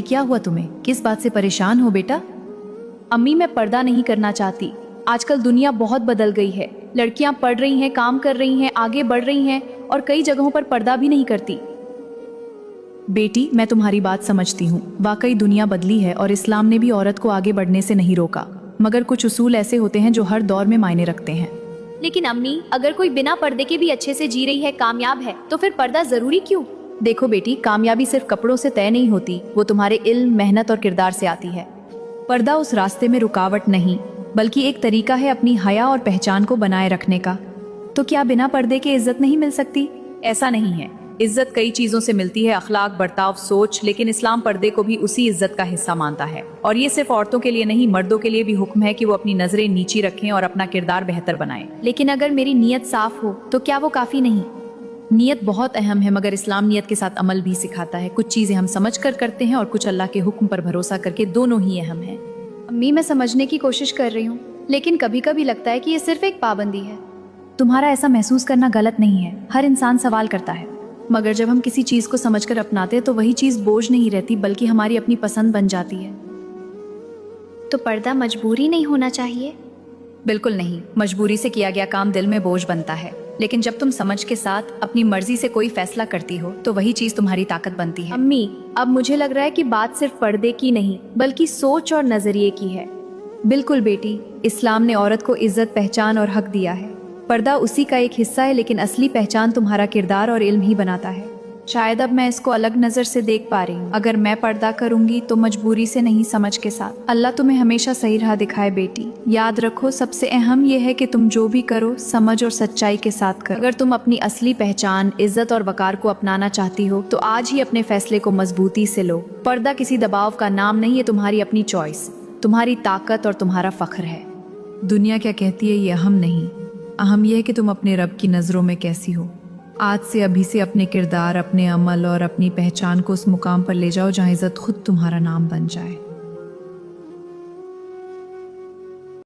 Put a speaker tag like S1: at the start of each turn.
S1: क्या हुआ तुम्हें? किस बात से परेशान हो बेटा?
S2: अम्मी, मैं पर्दा नहीं करना चाहती। आजकल दुनिया बहुत बदल गई है। लड़कियां पढ़ रही हैं, काम कर रही हैं, आगे बढ़ रही हैं और कई जगहों पर पर्दा भी नहीं करती।
S1: बेटी, मैं तुम्हारी बात समझती हूँ। वाकई दुनिया बदली है और इस्लाम ने भी औरत को आगे बढ़ने से नहीं रोका, मगर कुछ उसूल ऐसे होते हैं जो हर दौर में मायने रखते हैं।
S2: लेकिन अम्मी, अगर कोई बिना पर्दे के भी अच्छे से जी रही है, कामयाब है, तो फिर पर्दा जरूरी क्यों?
S1: देखो बेटी, कामयाबी सिर्फ कपड़ों से तय नहीं होती, वो तुम्हारे इल्म, मेहनत और किरदार से आती है। पर्दा उस रास्ते में रुकावट नहीं, बल्कि एक तरीका है अपनी हया और पहचान को बनाए रखने का। तो क्या बिना पर्दे के इज्जत नहीं मिल सकती? ऐसा नहीं है। इज्जत कई चीजों से मिलती है, अखलाक, बर्ताव, सोच, लेकिन इस्लाम पर्दे को भी उसी इज्जत का हिस्सा मानता है। और ये सिर्फ औरतों के लिए नहीं, मर्दों के लिए भी हुक्म है कि वो अपनी नजरें नीची रखें और अपना किरदार बेहतर बनाएं।
S2: लेकिन अगर मेरी नीयत साफ हो तो क्या वो काफी नहीं?
S1: नियत बहुत अहम है, मगर इस्लाम नियत के साथ अमल भी सिखाता है। कुछ चीजें हम समझ कर करते हैं और कुछ अल्लाह के हुक्म पर भरोसा करके, दोनों ही अहम है।
S2: अम्मी, मैं समझने की कोशिश कर रही हूँ, लेकिन कभी कभी लगता है कि ये सिर्फ एक पाबंदी है।
S1: तुम्हारा ऐसा महसूस करना गलत नहीं है। हर इंसान सवाल करता है, मगर जब हम किसी चीज को समझकर अपनाते हैं तो वही चीज बोझ नहीं रहती, बल्कि हमारी अपनी पसंद बन जाती है।
S2: तो पर्दा मजबूरी नहीं होना चाहिए?
S1: बिल्कुल नहीं। मजबूरी से किया गया काम दिल में बोझ बनता है, लेकिन जब तुम समझ के साथ अपनी मर्जी से कोई फैसला करती हो तो वही चीज तुम्हारी ताकत बनती है।
S2: अम्मी, अब मुझे लग रहा है कि बात सिर्फ पर्दे की नहीं, बल्कि सोच और नजरिए की है।
S1: बिल्कुल बेटी, इस्लाम ने औरत को इज्जत, पहचान और हक दिया है। पर्दा उसी का एक हिस्सा है, लेकिन असली पहचान तुम्हारा किरदार और इल्म ही बनाता है। शायद अब मैं इसको अलग नजर से देख पा रही हूँ। अगर मैं पर्दा करूंगी तो मजबूरी से नहीं, समझ के साथ। अल्लाह तुम्हें हमेशा सही राह दिखाए बेटी। याद रखो, सबसे अहम यह है कि तुम जो भी करो समझ और सच्चाई के साथ करो। अगर तुम अपनी असली पहचान, इज्जत और वकार को अपनाना चाहती हो तो आज ही अपने फैसले को मजबूती से लो। पर्दा किसी दबाव का नाम नहीं है, तुम्हारी अपनी चॉइस, तुम्हारी ताकत और तुम्हारा फख्र है। दुनिया क्या कहती है ये अहम नहीं, अहम यह है कि तुम अपने रब की नज़रों में कैसी हो। आज से, अभी से अपने किरदार, अपने अमल और अपनी पहचान को उस मुकाम पर ले जाओ जहाँ इज्जत खुद तुम्हारा नाम बन जाए।